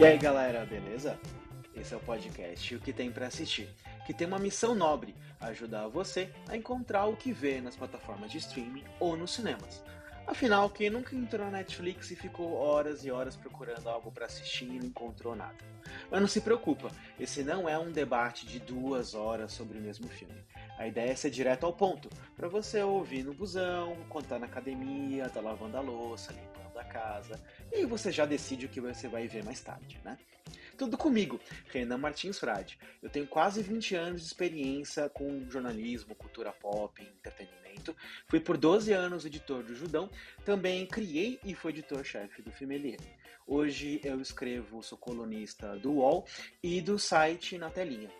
E aí galera, beleza? Esse é o podcast O que tem pra assistir, que tem uma missão nobre: ajudar você a encontrar o que vê nas plataformas de streaming ou nos cinemas. Afinal, quem nunca entrou na Netflix e ficou horas e horas procurando algo pra assistir e não encontrou nada? Mas não se preocupa, esse não é um debate de 2 horas sobre o mesmo filme. A ideia é ser direto ao ponto, para você ouvir no busão, quando tá na academia, tá lavando a louça, limpando a casa, e aí você já decide o que você vai ver mais tarde, né? Tudo comigo, Renan Martins Frade. Eu tenho quase 20 anos de experiência com jornalismo, cultura pop, entretenimento. Fui por 12 anos editor do Judão, também criei e fui editor-chefe do Filmelier. Hoje eu escrevo, sou colunista do UOL e do site Na Telinha.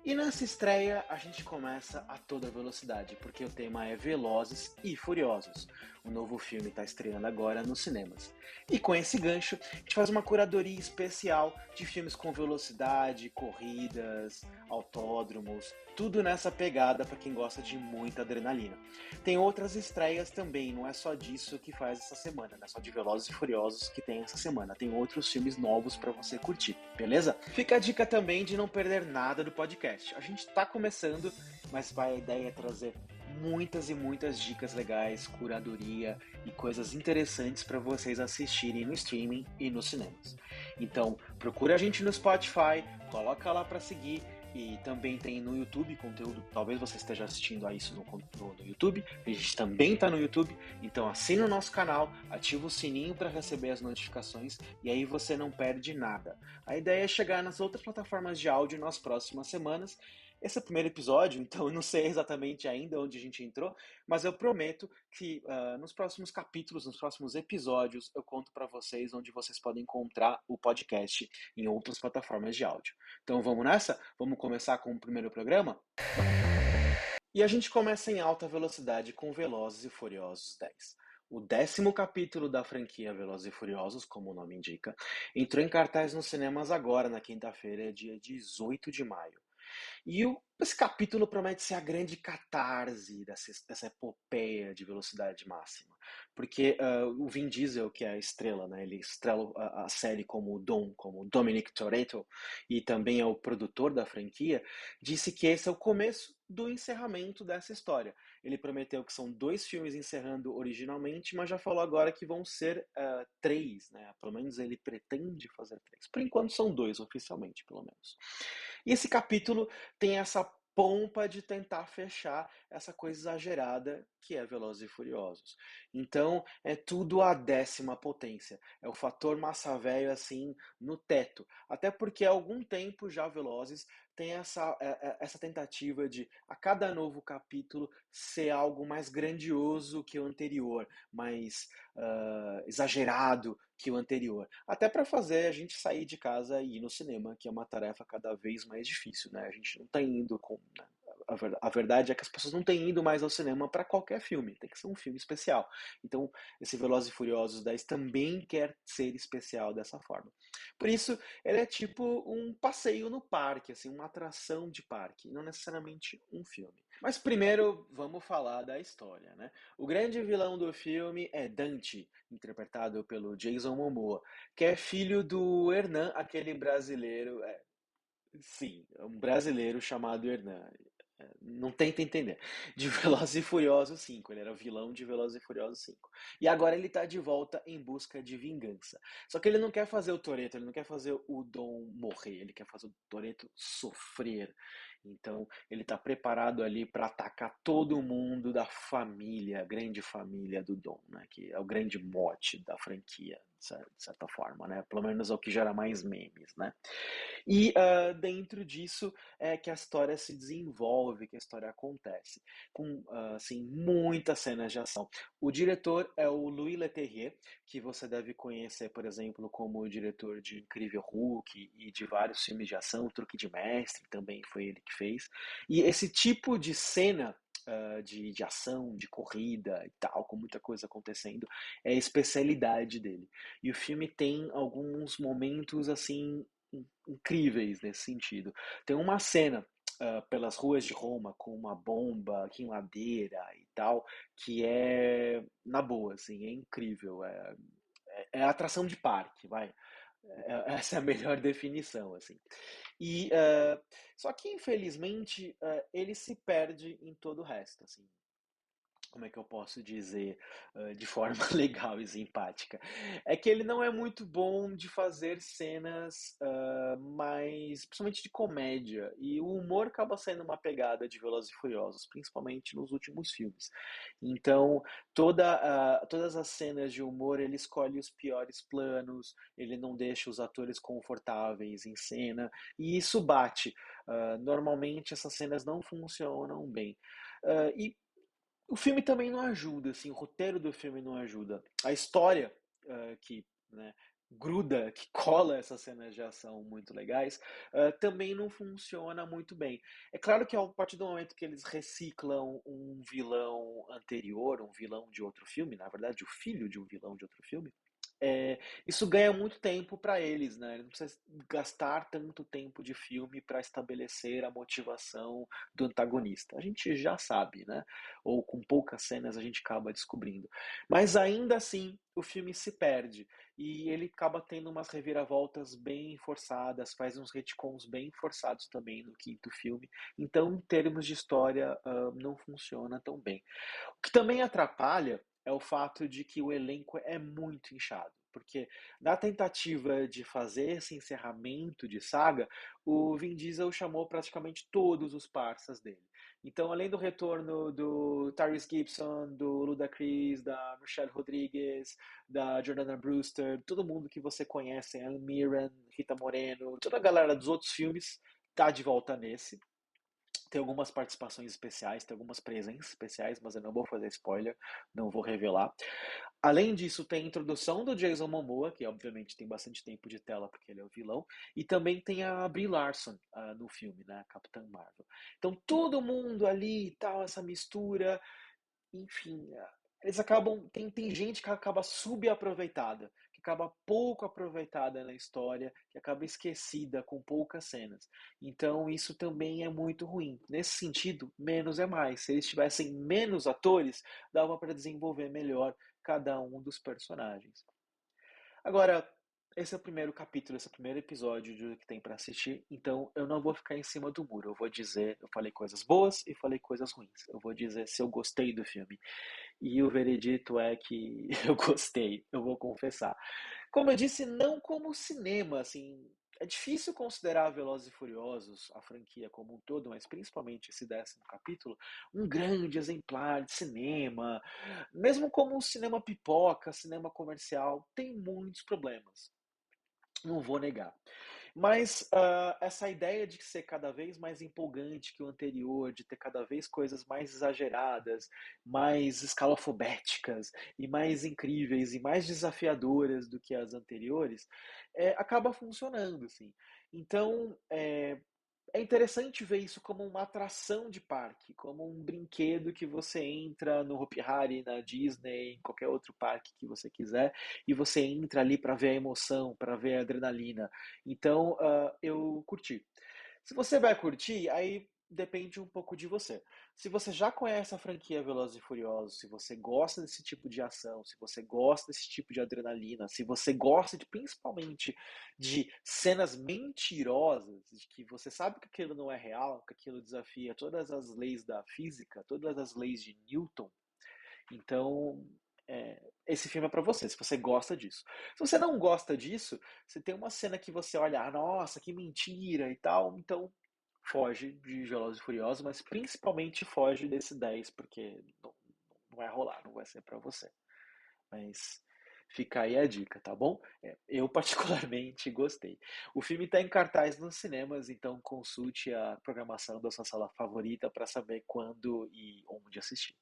E nessa estreia a gente começa a toda velocidade, porque o tema é Velozes e Furiosos. O novo filme está estreando agora nos cinemas. E com esse gancho, a gente faz uma curadoria especial de filmes com velocidade, corridas, autódromos, tudo nessa pegada para quem gosta de muita adrenalina. Tem outras estreias também, não é só disso que faz essa semana, não é só de Velozes e Furiosos que tem essa semana. Tem outros filmes novos para você curtir, beleza? Fica a dica também de não perder nada do podcast. A gente está começando, mas a ideia é trazer muitas e muitas dicas legais, curadoria e coisas interessantes para vocês assistirem no streaming e nos cinemas. Então, procura a gente no Spotify, coloca lá para seguir. E também tem no YouTube conteúdo, talvez você esteja assistindo a isso no YouTube, a gente também está no YouTube, então assina o nosso canal, ativa o sininho para receber as notificações e aí você não perde nada. A ideia é chegar nas outras plataformas de áudio nas próximas semanas. Esse é o primeiro episódio, então eu não sei exatamente ainda onde a gente entrou, mas eu prometo que nos próximos capítulos, nos próximos episódios, eu conto para vocês onde vocês podem encontrar o podcast em outras plataformas de áudio. Então vamos nessa? Vamos começar com o primeiro programa? E a gente começa em alta velocidade com Velozes e Furiosos 10. O 10º capítulo da franquia Velozes e Furiosos, como o nome indica, entrou em cartaz nos cinemas agora, na quinta-feira, dia 18 de maio. Esse capítulo promete ser a grande catarse dessa epopeia de velocidade máxima. Porque o Vin Diesel, que é a estrela, né, ele estrela a série como o Dom, como Dominic Toretto, e também é o produtor da franquia, disse que esse é o começo do encerramento dessa história. Ele prometeu que são 2 filmes encerrando originalmente, mas já falou agora que vão ser 3, né? Pelo menos ele pretende fazer 3. Por enquanto são 2, oficialmente, pelo menos. E esse capítulo tem essa pompa de tentar fechar essa coisa exagerada que é Velozes e Furiosos. Então, é tudo a 10ª potência. É o fator massa velho assim no teto. Até porque há algum tempo já Velozes tem essa tentativa de a cada novo capítulo ser algo mais grandioso que o anterior, mais exagerado que o anterior. Até para fazer a gente sair de casa e ir no cinema, que é uma tarefa cada vez mais difícil, né? A gente não está indo com. Né? A verdade é que as pessoas não têm ido mais ao cinema para qualquer filme, tem que ser um filme especial. Então, esse Velozes e Furiosos 10 também quer ser especial dessa forma. Por isso, ele é tipo um passeio no parque, assim, uma atração de parque, não necessariamente um filme. Mas primeiro, vamos falar da história, né? O grande vilão do filme é Dante, interpretado pelo Jason Momoa, que é filho do Hernan, aquele brasileiro. Sim, é um brasileiro chamado Hernan. Não tenta entender. De Velozes e Furiosos 5. Ele era vilão de Velozes e Furiosos 5. E agora ele tá de volta em busca de vingança. Só que ele não quer fazer o Toretto, ele não quer fazer o Dom morrer, ele quer fazer o Toretto sofrer. Então ele tá preparado ali para atacar todo mundo da família, a grande família do Dom, né? Que é o grande mote da franquia, de certa forma, né? Pelo menos é o que gera mais memes, né? E dentro disso é que a história se desenvolve, que a história acontece, com assim, muitas cenas de ação. O diretor é o Louis Leterrier, que você deve conhecer, por exemplo, como o diretor de Incrível Hulk e de vários filmes de ação, Truque de Mestre, também foi ele que fez. E esse tipo de cena de ação, de corrida e tal, com muita coisa acontecendo, é a especialidade dele. E o filme tem alguns momentos assim incríveis nesse sentido. Tem uma cena pelas ruas de Roma com uma bomba, queimadeira e tal, que é na boa, assim, é incrível. É atração de parque, vai. Essa é a melhor definição, assim. E só que infelizmente ele se perde em todo o resto, assim. Como é que eu posso dizer de forma legal e simpática? É que ele não é muito bom de fazer cenas mais, principalmente de comédia, e o humor acaba sendo uma pegada de Velozes e Furiosos, principalmente nos últimos filmes. Então, todas as cenas de humor, ele escolhe os piores planos, ele não deixa os atores confortáveis em cena, e isso bate. Normalmente essas cenas não funcionam bem. E o filme também não ajuda, assim, o roteiro do filme não ajuda. A história que, né, gruda, que cola essas cenas de ação muito legais, também não funciona muito bem. É claro que a partir do momento que eles reciclam um vilão anterior, um vilão de outro filme, na verdade, o filho de um vilão de outro filme, isso ganha muito tempo para eles, né? Ele não precisa gastar tanto tempo de filme para estabelecer a motivação do antagonista. A gente já sabe, né? Ou com poucas cenas a gente acaba descobrindo. Mas ainda assim, o filme se perde e ele acaba tendo umas reviravoltas bem forçadas, faz uns retcons bem forçados também no quinto filme. Então, em termos de história, não funciona tão bem. O que também atrapalha é o fato de que o elenco é muito inchado. Porque na tentativa de fazer esse encerramento de saga, o Vin Diesel chamou praticamente todos os parceiros dele. Então, além do retorno do Tyrese Gibson, do Ludacris, da Michelle Rodriguez, da Jordana Brewster, todo mundo que você conhece, Alan Mirren, Rita Moreno, toda a galera dos outros filmes tá de volta nesse. Tem algumas participações especiais, tem algumas presenças especiais, mas eu não vou fazer spoiler, não vou revelar. Além disso, tem a introdução do Jason Momoa, que obviamente tem bastante tempo de tela porque ele é o vilão, e também tem a Brie Larson no filme, né, a Capitã Marvel. Então todo mundo ali e tal, essa mistura, enfim, eles acabam. Tem gente que acaba subaproveitada, que acaba pouco aproveitada na história, que acaba esquecida com poucas cenas. Então isso também é muito ruim. Nesse sentido, menos é mais. Se eles tivessem menos atores, dava para desenvolver melhor cada um dos personagens. Agora, esse é o primeiro capítulo, esse é o primeiro episódio do que tem para assistir, então eu não vou ficar em cima do muro. Eu vou dizer, eu falei coisas boas e falei coisas ruins. Eu vou dizer se eu gostei do filme. E o veredito é que eu gostei, eu vou confessar. Como eu disse, não como cinema, assim. É difícil considerar Velozes e Furiosos, a franquia como um todo, mas principalmente esse 10º capítulo, um grande exemplar de cinema. Mesmo como um cinema pipoca, cinema comercial, tem muitos problemas. Não vou negar. Mas essa ideia de ser cada vez mais empolgante que o anterior, de ter cada vez coisas mais exageradas, mais escalafobéticas e mais incríveis e mais desafiadoras do que as anteriores, acaba funcionando, assim. Então, é interessante ver isso como uma atração de parque, como um brinquedo que você entra no Hopi Hari, na Disney, em qualquer outro parque que você quiser, e você entra ali para ver a emoção, para ver a adrenalina. Então, eu curti. Se você vai curtir, aí depende um pouco de você. Se você já conhece a franquia Velozes e Furiosos, se você gosta desse tipo de ação, se você gosta desse tipo de adrenalina, se você gosta principalmente de cenas mentirosas, de que você sabe que aquilo não é real, que aquilo desafia todas as leis da física, todas as leis de Newton, então, esse filme é pra você, se você gosta disso. Se você não gosta disso, você tem uma cena que você olha, nossa, que mentira e tal, então foge de Velozes e Furiosos, mas principalmente foge desse 10, porque não vai rolar, não vai ser pra você. Mas fica aí a dica, tá bom? Eu particularmente gostei. O filme está em cartaz nos cinemas, então consulte a programação da sua sala favorita para saber quando e onde assistir.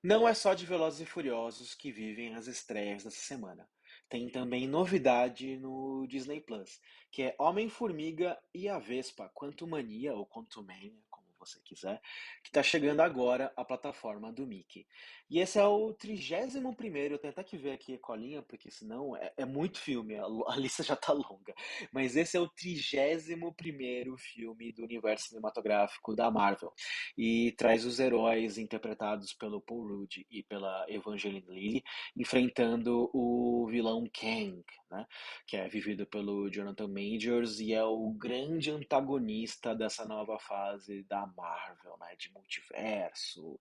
Não é só de Velozes e Furiosos que vivem as estreias dessa semana. Tem também novidade no Disney Plus, que é Homem-Formiga e a Vespa, Quantumania ou Quantumania, como você quiser, que está chegando agora à plataforma do Mickey. E esse é o 31º, eu tenho até que ver aqui a colinha, porque senão é muito filme, a lista já tá longa. Mas esse é o 31º filme do universo cinematográfico da Marvel. E traz os heróis interpretados pelo Paul Rudd e pela Evangeline Lilly, enfrentando o vilão Kang, né? Que é vivido pelo Jonathan Majors e é o grande antagonista dessa nova fase da Marvel, né? De multiverso,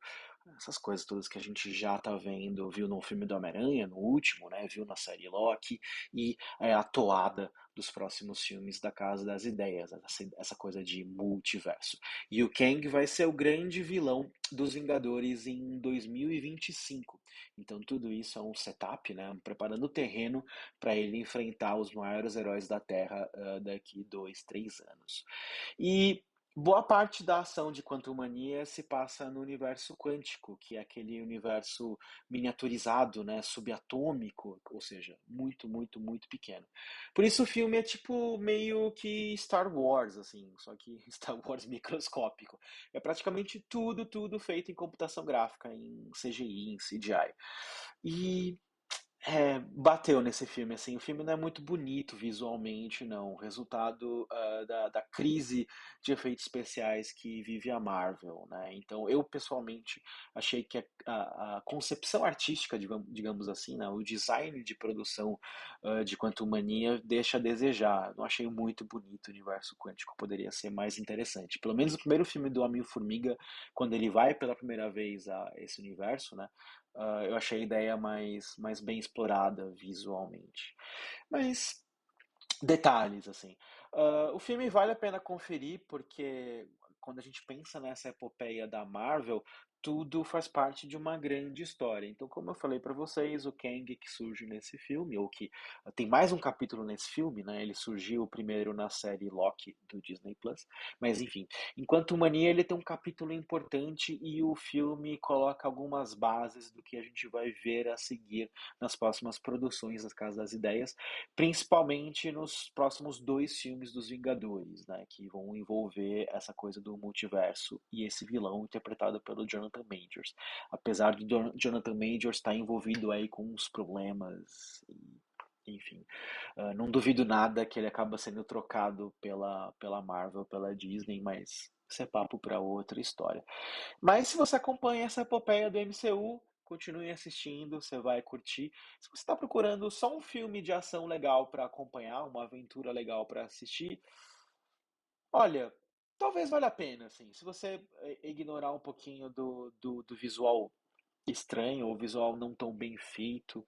essas coisas todas que a gente já tá vendo, viu no filme do Homem-Aranha, no último, né? Viu na série Loki, e a toada dos próximos filmes da Casa das Ideias, essa coisa de multiverso. E o Kang vai ser o grande vilão dos Vingadores em 2025. Então tudo isso é um setup, né? Preparando o terreno para ele enfrentar os maiores heróis da Terra daqui 2, 3 anos. E boa parte da ação de Quantumania se passa no universo quântico, que é aquele universo miniaturizado, né, subatômico, ou seja, muito, muito, muito pequeno. Por isso o filme é tipo meio que Star Wars, assim, só que Star Wars microscópico. É praticamente tudo, tudo feito em computação gráfica, em CGI, em CGI. E bateu nesse filme, assim, o filme não é muito bonito visualmente, não. Resultado da crise de efeitos especiais que vive a Marvel, né? Então, eu pessoalmente achei que a concepção artística, digamos assim, né? O design de produção de Quantumania deixa a desejar. Não achei muito bonito o universo quântico, poderia ser mais interessante. Pelo menos o primeiro filme do Homem-Formiga, quando ele vai pela primeira vez a esse universo, né? Eu achei a ideia mais bem explorada visualmente. Mas detalhes, assim. O filme vale a pena conferir porque quando a gente pensa nessa epopeia da Marvel, tudo faz parte de uma grande história. Então, como eu falei para vocês, o Kang que surge nesse filme, ou que tem mais um capítulo nesse filme, né? Ele surgiu primeiro na série Loki do Disney Plus, mas enfim, enquanto Mania ele tem um capítulo importante e o filme coloca algumas bases do que a gente vai ver a seguir nas próximas produções das Casas das Ideias, principalmente nos próximos dois filmes dos Vingadores, né, que vão envolver essa coisa do multiverso e esse vilão interpretado pelo Jonathan Majors. Apesar de Jonathan Majors estar envolvido aí com uns problemas, enfim, não duvido nada que ele acaba sendo trocado pela Marvel, pela Disney, mas isso é papo para outra história. Mas se você acompanha essa epopeia do MCU, continue assistindo, você vai curtir. Se você está procurando só um filme de ação legal para acompanhar, uma aventura legal para assistir, olha, talvez valha a pena, assim. Se você ignorar um pouquinho do visual estranho ou visual não tão bem feito,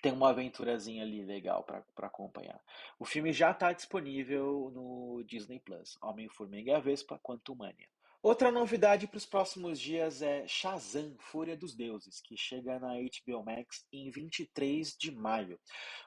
tem uma aventurazinha ali legal para acompanhar. O filme já está disponível no Disney Plus. Homem-Formiga e a Vespa, Quantumania. Outra novidade para os próximos dias é Shazam, Fúria dos Deuses, que chega na HBO Max em 23 de maio.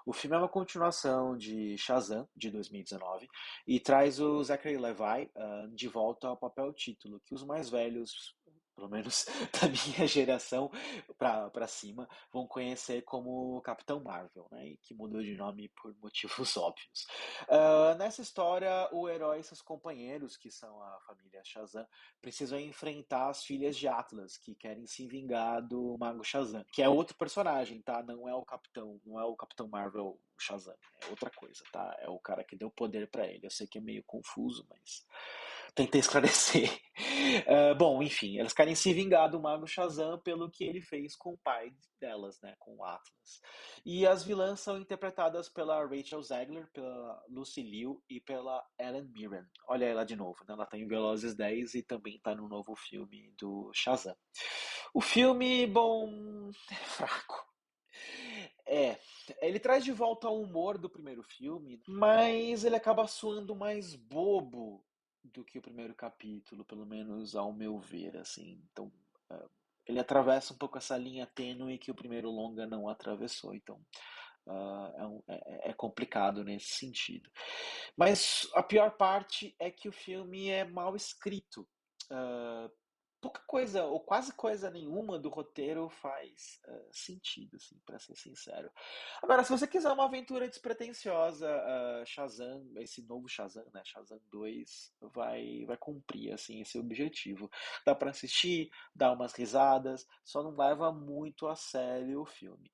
O filme é uma continuação de Shazam, de 2019, e traz o Zachary Levi de volta ao papel título, que os mais velhos, pelo menos da minha geração para cima, vão conhecer como Capitão Marvel, né? E que mudou de nome por motivos óbvios. Nessa história, o herói e seus companheiros, que são a família Shazam, precisam enfrentar as filhas de Atlas, que querem se vingar do Mago Shazam, que é outro personagem, tá? Não é o Capitão Marvel Shazam, é outra coisa, tá? É o cara que deu poder pra ele. Eu sei que é meio confuso, mas tentei esclarecer. Bom, enfim, elas querem se vingar do Mago Shazam pelo que ele fez com o pai delas, né? Com o Atlas. E as vilãs são interpretadas pela Rachel Zegler, pela Lucy Liu e pela Ellen Mirren. Olha ela de novo, né? Ela tá em Velozes 10 e também tá no novo filme do Shazam. O filme, bom, é fraco. É, ele traz de volta o humor do primeiro filme, mas ele acaba soando mais bobo do que o primeiro capítulo, pelo menos ao meu ver, assim. Então, ah, ele atravessa um pouco essa linha tênue que o primeiro longa não atravessou. Então, é complicado nesse sentido. Mas a pior parte é que o filme é mal escrito. pouca coisa, ou quase coisa nenhuma do roteiro faz sentido, assim, para ser sincero. Agora, se você quiser uma aventura despretensiosa, Shazam, esse novo Shazam, né, Shazam 2, vai cumprir, assim, esse objetivo. Dá para assistir, dá umas risadas, só não leva muito a sério o filme.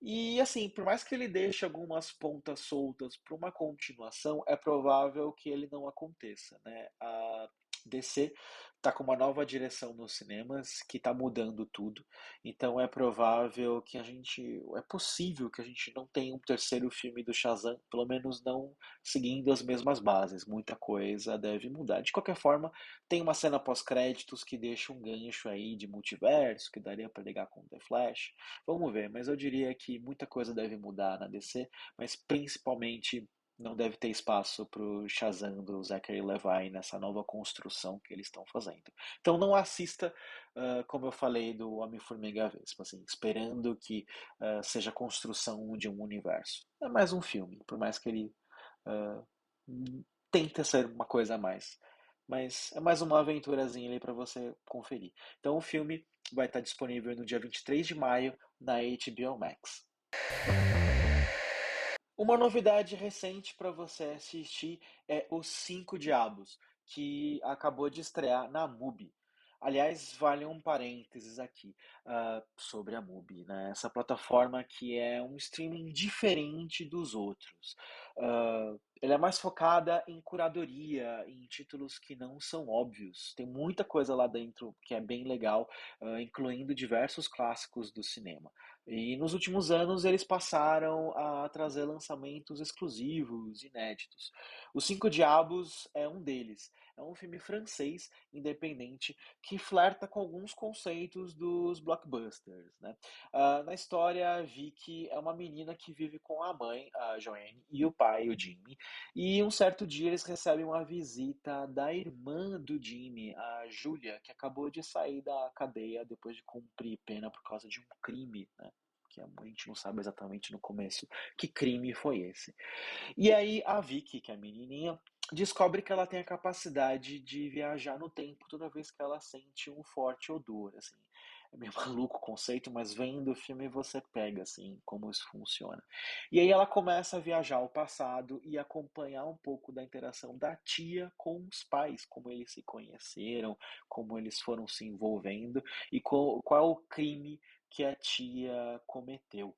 E assim, por mais que ele deixe algumas pontas soltas para uma continuação, é provável que ele não aconteça, né? A DC tá com uma nova direção nos cinemas que tá mudando tudo. Então é provável que a gente, é possível que a gente não tenha um terceiro filme do Shazam, pelo menos não seguindo as mesmas bases. Muita coisa deve mudar. De qualquer forma, tem uma cena pós-créditos que deixa um gancho aí de multiverso que daria para ligar com The Flash. Vamos ver, mas eu diria que muita coisa deve mudar na DC, mas principalmente não deve ter espaço para o Shazam do Zachary Levi nessa nova construção que eles estão fazendo. Então não assista, como eu falei, do Homem-Formiga Vespa, assim, esperando que seja a construção de um universo. É mais um filme, por mais que ele ah, tente ser uma coisa a mais. Mas é mais uma aventurazinha ali para você conferir. Então o filme vai estar disponível no dia 23 de maio na HBO Max. Uma novidade recente para você assistir é Os Cinco Diabos, que acabou de estrear na Mubi. Aliás, vale um parênteses aqui sobre a Mubi, né? Essa plataforma que é um streaming diferente dos outros. Ela é mais focada em curadoria, em títulos que não são óbvios. Tem muita coisa lá dentro que é bem legal, incluindo diversos clássicos do cinema. E nos últimos anos eles passaram a trazer lançamentos exclusivos, inéditos. Os Cinco Diabos é um deles. É um filme francês, independente, que flerta com alguns conceitos dos blockbusters, né? Na história, a Vicky é uma menina que vive com a mãe, a Joanne, e o pai, o Jimmy. E um certo dia eles recebem uma visita da irmã do Jimmy, a Julia, que acabou de sair da cadeia depois de cumprir pena por causa de um crime, né? Que a gente não sabe exatamente no começo que crime foi esse. E aí a Vicky, que é a menininha, descobre que ela tem a capacidade de viajar no tempo toda vez que ela sente um forte odor, assim. É meio maluco o conceito, mas vendo o filme você pega, assim, como isso funciona. E aí ela começa a viajar ao passado e acompanhar um pouco da interação da tia com os pais, como eles se conheceram, como eles foram se envolvendo e qual é o crime que a tia cometeu.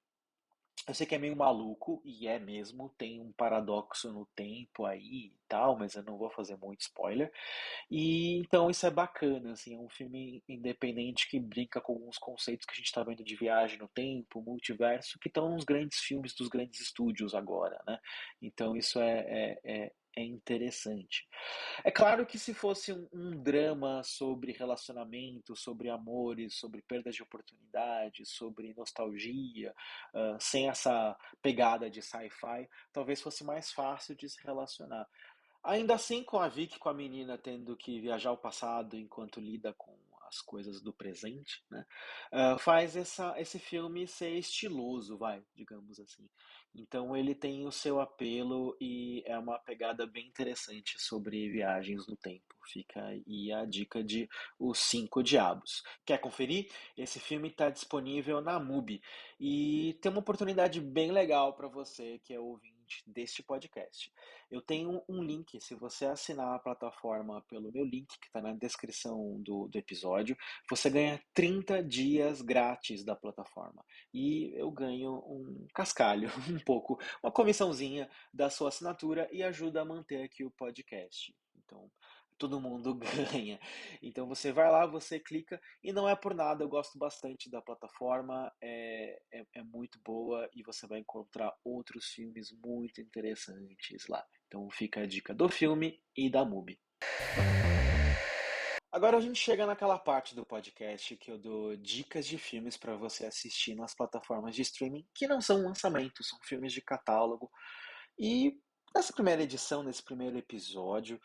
Eu sei que é meio maluco, e é mesmo, tem um paradoxo no tempo aí e tal, mas eu não vou fazer muito spoiler. E então isso é bacana, assim, é um filme independente que brinca com alguns conceitos que a gente está vendo de viagem no tempo, multiverso, que estão nos grandes filmes dos grandes estúdios agora, né? Então isso é interessante. É claro que se fosse um drama sobre relacionamento, sobre amores, sobre perdas de oportunidade, sobre nostalgia, sem essa pegada de sci-fi, talvez fosse mais fácil de se relacionar. Ainda assim, com a Vicky, com a menina tendo que viajar ao passado enquanto lida com as coisas do presente, né? Faz esse filme ser estiloso, vai, digamos assim. Então ele tem o seu apelo e é uma pegada bem interessante sobre viagens no tempo. Fica aí a dica de Os Cinco Diabos. Quer conferir? Esse filme está disponível na Mubi e tem uma oportunidade bem legal para você que é ouvinte deste podcast. Eu tenho um link, se você assinar a plataforma pelo meu link, que está na descrição do episódio, você ganha 30 dias grátis da plataforma. E eu ganho um cascalho, um pouco, uma comissãozinha da sua assinatura e ajuda a manter aqui o podcast. Então, todo mundo ganha. Então você vai lá, você clica e não é por nada, eu gosto bastante da plataforma, é muito boa e você vai encontrar outros filmes muito interessantes lá. Então fica a dica do filme e da MUBI. Agora a gente chega naquela parte do podcast que eu dou dicas de filmes para você assistir nas plataformas de streaming que não são lançamentos, são filmes de catálogo. E nessa primeira edição, nesse primeiro episódio,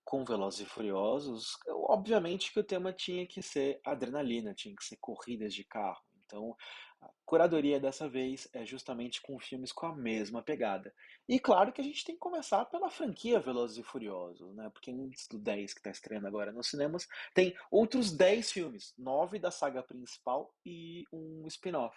com Velozes e Furiosos, obviamente que o tema tinha que ser adrenalina, tinha que ser corridas de carro. Então, a curadoria dessa vez é justamente com filmes com a mesma pegada. E claro que a gente tem que começar pela franquia Velozes e Furiosos, né? Porque antes do 10 que está estreando agora nos cinemas, tem outros 10 filmes, 9 da saga principal e um spin-off.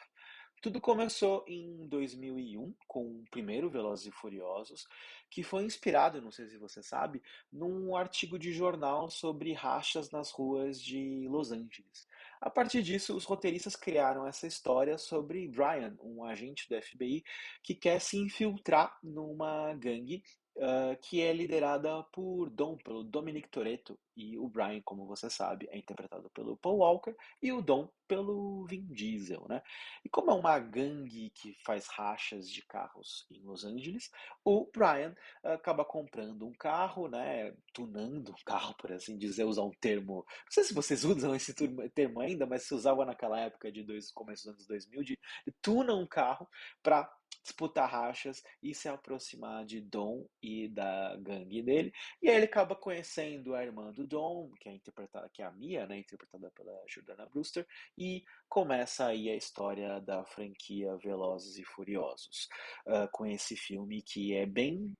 Tudo começou em 2001 com o primeiro Velozes e Furiosos, que foi inspirado, não sei se você sabe, num artigo de jornal sobre rachas nas ruas de Los Angeles. A partir disso, os roteiristas criaram essa história sobre Brian, um agente do FBI que quer se infiltrar numa gangue que é liderada por Dom, pelo Dominic Toretto, e o Brian, como você sabe, é interpretado pelo Paul Walker e o Dom pelo Vin Diesel, né? E como é uma gangue que faz rachas de carros em Los Angeles, o Brian acaba comprando um carro, né, tunando um carro, por assim dizer, usar um termo, não sei se vocês usam esse termo ainda, mas se usava naquela época de começo dos anos 2000, de tuna um carro para disputar rachas e se aproximar de Dom e da gangue dele. E aí ele acaba conhecendo a irmã do Dom, que é interpretada, que é a Mia, né, interpretada pela Jordana Brewster, e começa aí a história da franquia Velozes e Furiosos, com esse filme que é bem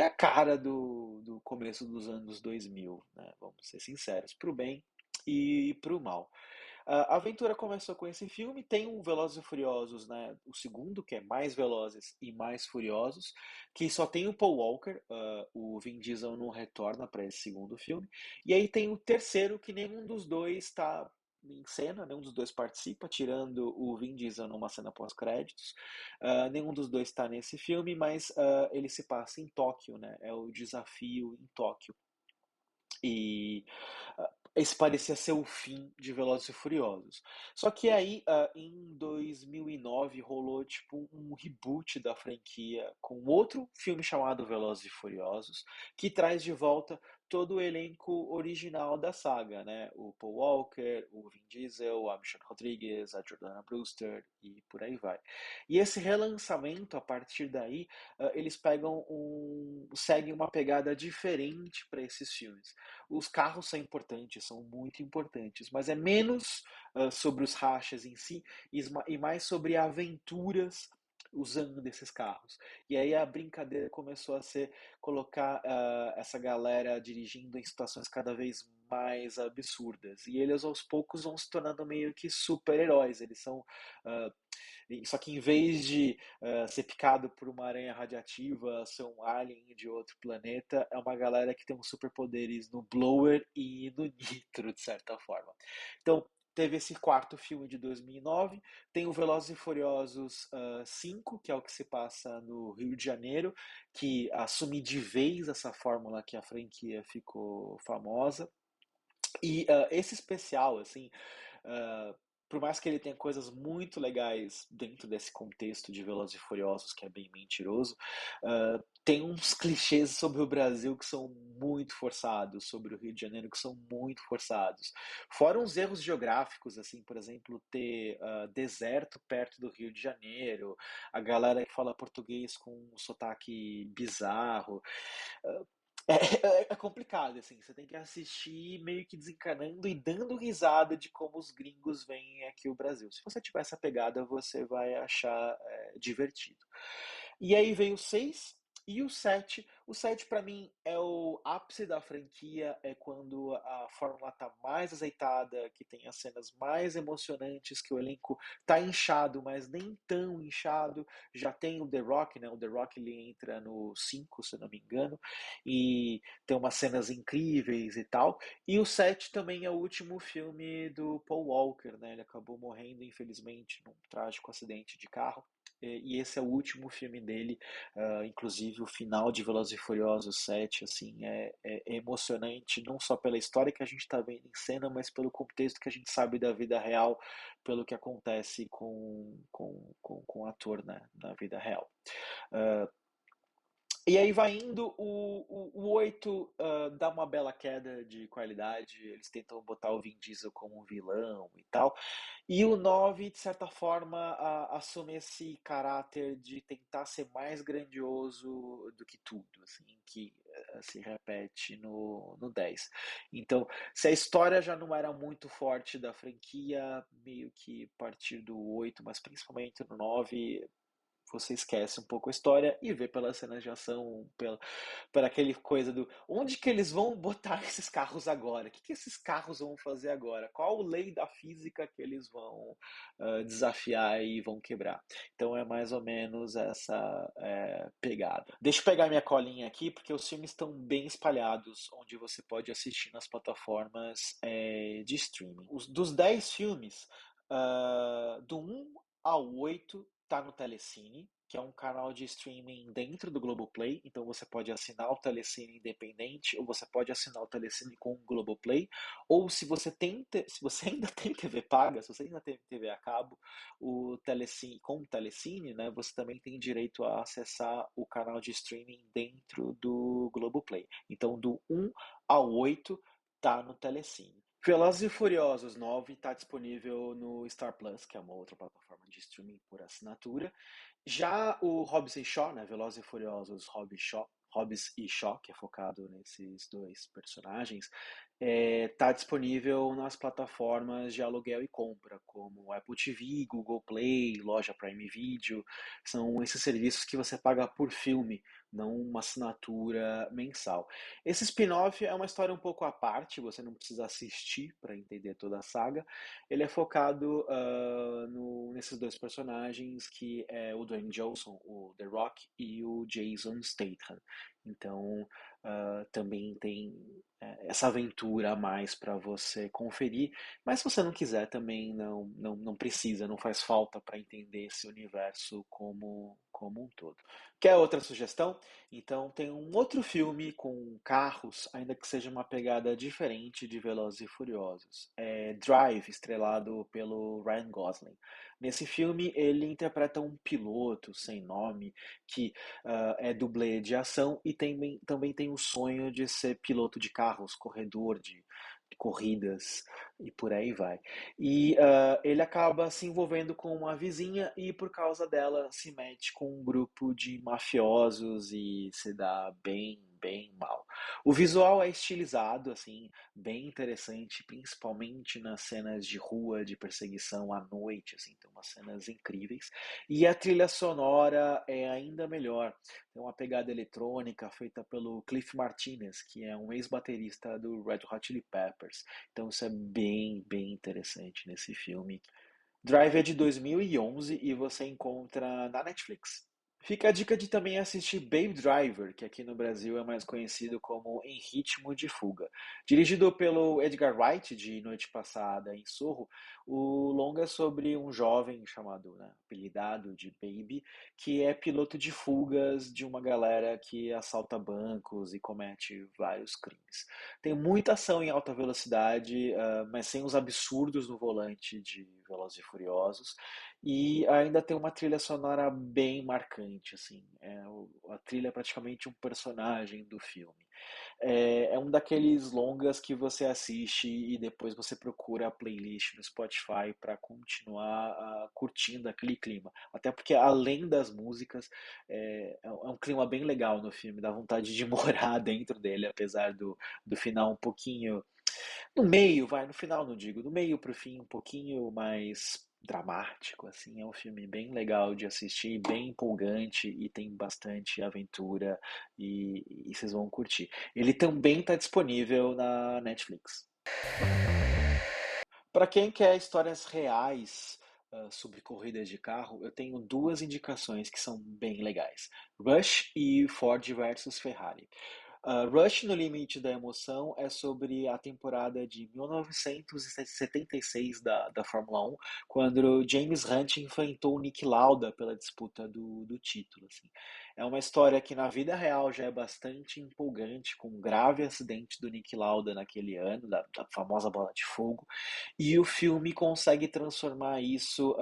a cara do começo dos anos 2000, né? Vamos ser sinceros, pro bem e pro mal. A aventura começou com esse filme, tem o Velozes e Furiosos, né? O segundo, que é Mais Velozes e Mais Furiosos, que só tem o Paul Walker, o Vin Diesel não retorna para esse segundo filme. E aí tem o terceiro, que nenhum dos dois está em cena, nenhum dos dois participa, tirando o Vin Diesel numa cena pós-créditos. Nenhum dos dois está nesse filme, mas ele se passa em Tóquio, né? É o desafio em Tóquio. E esse parecia ser o fim de Velozes e Furiosos. Só que aí, em 2009, rolou tipo um reboot da franquia com outro filme chamado Velozes e Furiosos, que traz de volta todo o elenco original da saga, né? O Paul Walker, o Vin Diesel, a Michelle Rodriguez, a Jordana Brewster e por aí vai. E esse relançamento, a partir daí, eles seguem uma pegada diferente para esses filmes. Os carros são importantes, são muito importantes, mas é menos sobre os rachas em si e mais sobre aventuras usando desses carros. E aí a brincadeira começou a ser colocar essa galera dirigindo em situações cada vez mais absurdas. E eles aos poucos vão se tornando meio que super-heróis. Eles são uh, só que em vez de ser picado por uma aranha radiativa, ser um alien de outro planeta, é uma galera que tem uns superpoderes no blower e no nitro, de certa forma. Então, teve esse quarto filme de 2009, tem o Velozes e Furiosos 5, que é o que se passa no Rio de Janeiro, que assume de vez essa fórmula que a franquia ficou famosa. E esse especial, assim, uh, por mais que ele tenha coisas muito legais dentro desse contexto de Velozes e Furiosos, que é bem mentiroso, tem uns clichês sobre o Brasil que são muito forçados, sobre o Rio de Janeiro que são muito forçados. Fora uns erros geográficos, assim, por exemplo, ter deserto perto do Rio de Janeiro, a galera que fala português com um sotaque bizarro. É complicado, assim, você tem que assistir meio que desencanando e dando risada de como os gringos veem aqui o Brasil. Se você tiver essa pegada, você vai achar divertido. E aí veio o 6 e o 7. O 7 para mim é o ápice da franquia, é quando a fórmula tá mais azeitada, que tem as cenas mais emocionantes, que o elenco tá inchado, mas nem tão inchado. Já tem o The Rock, né? O The Rock ele entra no 5, se eu não me engano, e tem umas cenas incríveis e tal. E o 7 também é o último filme do Paul Walker, né? Ele acabou morrendo, infelizmente, num trágico acidente de carro. E esse é o último filme dele, inclusive o final de Velozes e Furiosos 7, assim, é emocionante, não só pela história que a gente está vendo em cena, mas pelo contexto que a gente sabe da vida real, pelo que acontece com o ator, né, na vida real. Uh, e aí vai indo, o 8 dá uma bela queda de qualidade, eles tentam botar o Vin Diesel como um vilão e tal. E o 9 de certa forma, assume esse caráter de tentar ser mais grandioso do que tudo, assim, que se repete no 10. Então, se a história já não era muito forte da franquia, meio que a partir do 8, mas principalmente no 9, você esquece um pouco a história e vê pelas cenas de ação, pela aquele coisa do onde que eles vão botar esses carros agora? O que que esses carros vão fazer agora? Qual lei da física que eles vão desafiar e vão quebrar? Então é mais ou menos essa pegada. Deixa eu pegar minha colinha aqui, porque os filmes estão bem espalhados, onde você pode assistir nas plataformas de streaming. Dos 10 filmes, do 1 ao 8 tá no Telecine, que é um canal de streaming dentro do Globoplay. Então você pode assinar o Telecine independente, ou você pode assinar o Telecine com o Globoplay, ou se você ainda tem TV paga, se você ainda tem TV a cabo, o Telecine, com o Telecine, né, você também tem direito a acessar o canal de streaming dentro do Globoplay. Então do 1 ao 8 tá no Telecine. Velozes e Furiosos 9 está disponível no Star Plus, que é uma outra plataforma de streaming por assinatura. Já o Hobbs e Shaw, né, Velozes e Furiosos Hobbs e Shaw, que é focado nesses dois personagens, está disponível nas plataformas de aluguel e compra, como Apple TV, Google Play, loja Prime Video. São esses serviços que você paga por filme, não uma assinatura mensal. Esse spin-off é uma história um pouco à parte, você não precisa assistir para entender toda a saga. Ele é focado nesses dois personagens, que é o Dwayne Johnson, o The Rock, e o Jason Statham. Então, também tem essa aventura a mais para você conferir, mas se você não quiser também não precisa, não faz falta para entender esse universo como um todo. Quer outra sugestão? Então tem um outro filme com carros, ainda que seja uma pegada diferente de Velozes e Furiosos. É Drive, estrelado pelo Ryan Gosling. Nesse filme ele interpreta um piloto sem nome que é dublê de ação e também tem o sonho de ser piloto de carros, corredor de corridas e por aí vai. E ele acaba se envolvendo com uma vizinha e por causa dela se mete com um grupo de mafiosos e se dá bem mal. O visual é estilizado, assim, bem interessante, principalmente nas cenas de rua, de perseguição à noite, assim, tem umas cenas incríveis. E a trilha sonora é ainda melhor. Tem uma pegada eletrônica feita pelo Cliff Martinez, que é um ex-baterista do Red Hot Chili Peppers. Então isso é bem interessante nesse filme. Drive é de 2011 e você encontra na Netflix. Fica a dica de também assistir Baby Driver, que aqui no Brasil é mais conhecido como Em Ritmo de Fuga. Dirigido pelo Edgar Wright, de Noite Passada em Sorro, o longa é sobre um jovem chamado, né, apelidado de Baby, que é piloto de fugas de uma galera que assalta bancos e comete vários crimes. Tem muita ação em alta velocidade, mas sem os absurdos no volante de Velozes e Furiosos. E ainda tem uma trilha sonora bem marcante, assim. A trilha é praticamente um personagem do filme. É um daqueles longas que você assiste e depois você procura a playlist no Spotify para continuar curtindo aquele clima. Até porque, além das músicas, é um clima bem legal no filme, dá vontade de morar dentro dele, apesar do final um pouquinho no meio, vai, no final não digo, no meio pro fim um pouquinho mais dramático, assim, é um filme bem legal de assistir, bem empolgante e tem bastante aventura e vocês vão curtir. Ele também está disponível na Netflix. Para quem quer histórias reais sobre corridas de carro, eu tenho duas indicações que são bem legais: Rush e Ford versus Ferrari. Rush no Limite da Emoção é sobre a temporada de 1976 da Fórmula 1, quando James Hunt enfrentou o Nick Lauda pela disputa do título. Assim. É uma história que na vida real já é bastante empolgante, com um grave acidente do Nick Lauda naquele ano, da famosa bola de fogo, e o filme consegue transformar isso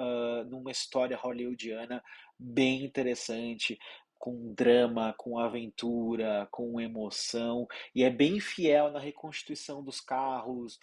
numa história hollywoodiana bem interessante, com drama, com aventura, com emoção, e é bem fiel na reconstituição dos carros,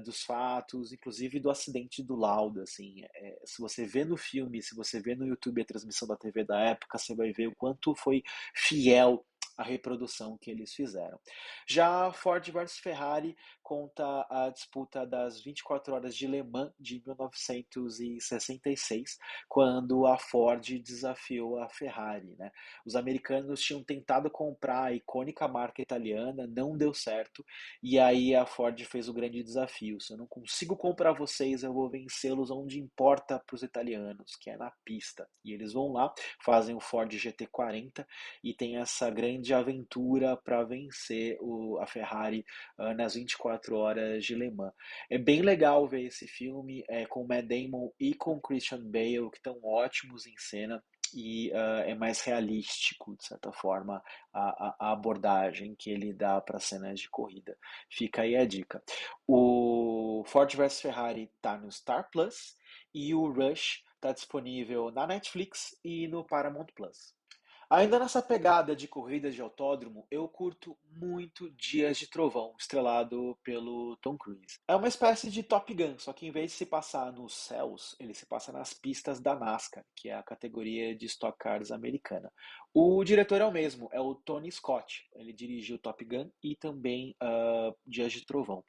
dos fatos, inclusive do acidente do Lauda, assim. Se você vê no filme, se você vê no YouTube a transmissão da TV da época, você vai ver o quanto foi fiel a reprodução que eles fizeram. Já Ford versus Ferrari conta a disputa das 24 horas de Le Mans de 1966, quando a Ford desafiou a Ferrari, né? Os americanos tinham tentado comprar a icônica marca italiana, não deu certo, e aí a Ford fez o grande desafio: se eu não consigo comprar vocês, eu vou vencê-los onde importa para os italianos, que é na pista. E eles vão lá, fazem o Ford GT40 e tem essa grande aventura para vencer a Ferrari nas 24 horas de Le Mans. É bem legal ver esse filme com o Matt Damon e com o Christian Bale, que estão ótimos em cena. E é mais realístico, de certa forma, a abordagem que ele dá para cenas de corrida. Fica aí a dica. O Ford vs Ferrari está no Star Plus e o Rush está disponível na Netflix e no Paramount Plus. Ainda nessa pegada de corridas de autódromo, eu curto muito Dias de Trovão, estrelado pelo Tom Cruise. É uma espécie de Top Gun, só que em vez de se passar nos céus, ele se passa nas pistas da NASCAR, que é a categoria de Stock Cars americana. O diretor é o mesmo, é o Tony Scott. Ele dirigiu Top Gun e também Dias de Trovão.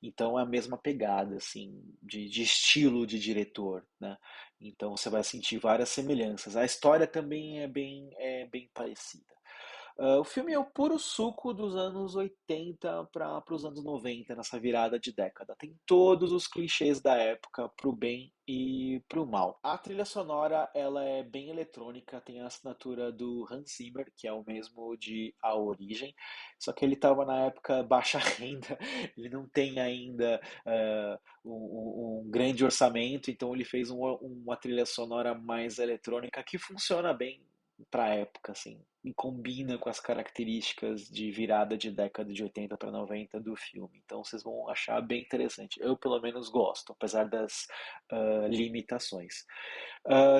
Então é a mesma pegada, assim, de estilo de diretor, né? Então você vai sentir várias semelhanças. A história também é bem parecida. O filme é o puro suco dos anos 80 para os anos 90, nessa virada de década. Tem todos os clichês da época, pro bem e pro mal. A trilha sonora, ela é bem eletrônica, tem a assinatura do Hans Zimmer, que é o mesmo de A Origem, só que ele estava na época baixa renda, ele não tem ainda um grande orçamento, então ele fez uma trilha sonora mais eletrônica que funciona bem para a época, assim, e combina com as características de virada de década de 80 para 90 do filme. Então vocês vão achar bem interessante. Eu, pelo menos, gosto, apesar das limitações.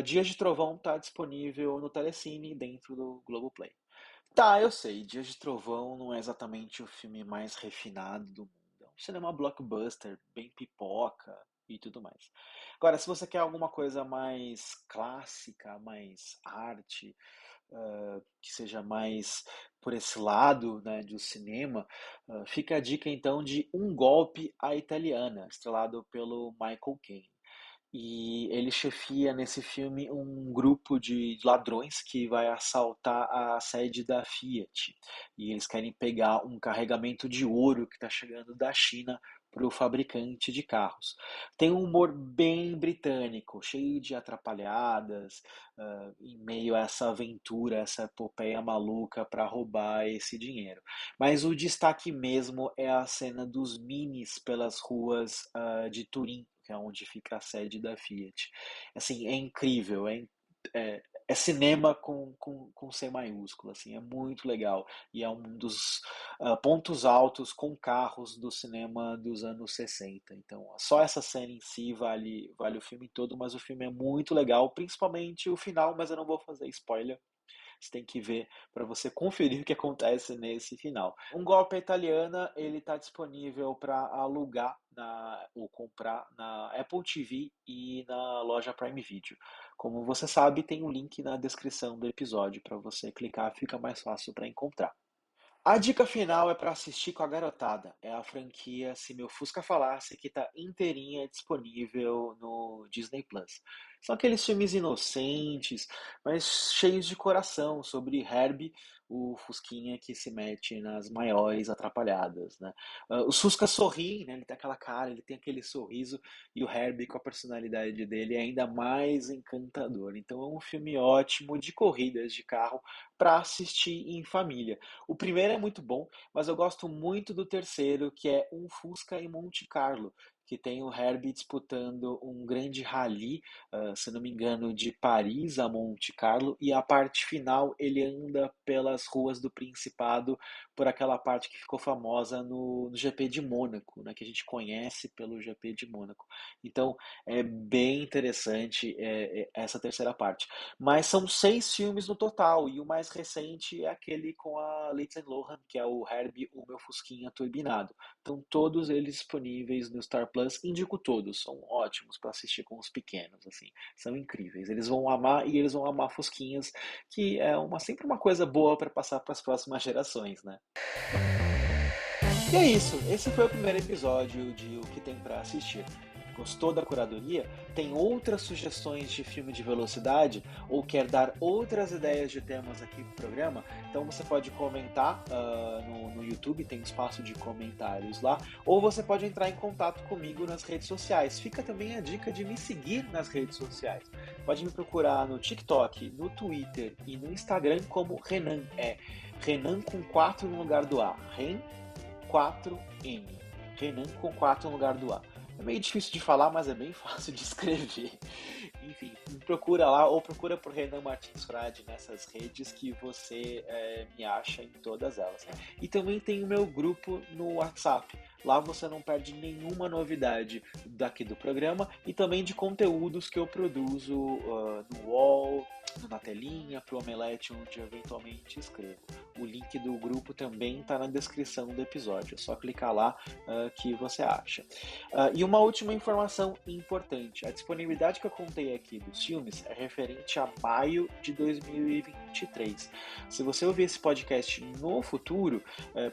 Dias de Trovão está disponível no Telecine dentro do Globoplay. Tá, eu sei, Dias de Trovão não é exatamente o filme mais refinado do mundo. É um cinema blockbuster, bem pipoca e tudo mais. Agora, se você quer alguma coisa mais clássica, mais arte, que seja mais por esse lado, né, do cinema, fica a dica então de Um Golpe à Italiana, estrelado pelo Michael Caine. E ele chefia nesse filme um grupo de ladrões que vai assaltar a sede da Fiat. E eles querem pegar um carregamento de ouro que está chegando da China para o fabricante de carros. Tem um humor bem britânico, cheio de atrapalhadas, em meio a essa aventura, essa epopeia maluca para roubar esse dinheiro. Mas o destaque mesmo é a cena dos minis pelas ruas de Turim, que é onde fica a sede da Fiat. Assim, é incrível, é cinema com C maiúsculo, assim, é muito legal. E é um dos pontos altos com carros do cinema dos anos 60. Então, só essa cena em si vale o filme todo, mas o filme é muito legal, principalmente o final, mas eu não vou fazer spoiler. Você tem que ver para você conferir o que acontece nesse final. Um Golpe à Italiana, ele está disponível para alugar ou comprar na Apple TV e na loja Prime Video. Como você sabe, tem um link na descrição do episódio para você clicar, fica mais fácil para encontrar. A dica final é para assistir com a garotada. É a franquia Se Meu Fusca Falasse, que está inteirinha disponível no Disney Plus. São aqueles filmes inocentes, mas cheios de coração, sobre Herbie, o Fusquinha que se mete nas maiores atrapalhadas, né? Os Fuscas sorriem, né? Ele tem aquela cara, ele tem aquele sorriso, e o Herbie, com a personalidade dele, é ainda mais encantador. Então é um filme ótimo de corridas de carro para assistir em família. O primeiro é muito bom, mas eu gosto muito do terceiro, que é Um Fusca em Monte Carlo, que tem o Herbie disputando um grande rally, se não me engano, de Paris a Monte Carlo, e a parte final ele anda pelas ruas do Principado, por aquela parte que ficou famosa no GP de Mônaco, né, que a gente conhece pelo GP de Mônaco. Então é bem interessante essa terceira parte. Mas são 6 filmes no total, e o mais recente é aquele com a Lindsay Lohan, que é o Herbie, o Meu Fusquinha Turbinado. Então todos eles disponíveis no Star Plus, indico todos, são ótimos para assistir com os pequenos, assim, são incríveis. Eles vão amar e eles vão amar Fusquinhas, que é sempre uma coisa boa para passar para as próximas gerações, né? E é isso, esse foi o primeiro episódio de O que tem para assistir. Gostou da curadoria? Tem outras sugestões de filme de velocidade? Ou quer dar outras ideias de temas aqui no programa? Então você pode comentar no YouTube, tem espaço de comentários lá. Ou você pode entrar em contato comigo nas redes sociais. Fica também a dica de me seguir nas redes sociais. Pode me procurar no TikTok, no Twitter e no Instagram como Renan. É Renan com 4 no lugar do A. Ren 4N. Renan com 4 no lugar do A. É meio difícil de falar, mas é bem fácil de escrever. Enfim, me procura lá ou procura por Renan Martins Frade nessas redes que você me acha em todas elas. E também tem o meu grupo no WhatsApp. Lá você não perde nenhuma novidade daqui do programa e também de conteúdos que eu produzo no UOL, na telinha, pro Omelete, onde eu eventualmente escrevo. O link do grupo também está na descrição do episódio, é só clicar lá que você acha. E uma última informação importante, a disponibilidade que eu contei aqui dos filmes é referente a maio de 2023. Se você ouvir esse podcast no futuro,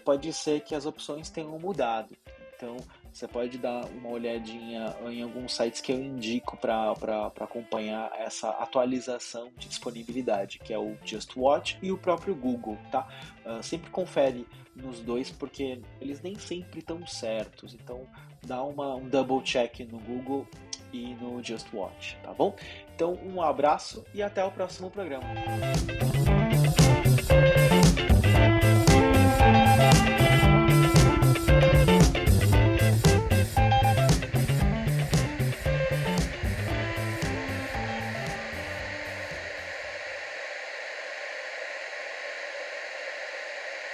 pode ser que as opções tenham mudado. Então, você pode dar uma olhadinha em alguns sites que eu indico para acompanhar essa atualização de disponibilidade, que é o Just Watch e o próprio Google, tá? Sempre confere nos dois, porque eles nem sempre estão certos. Então, dá um double check no Google e no Just Watch, tá bom? Então, um abraço e até o próximo programa.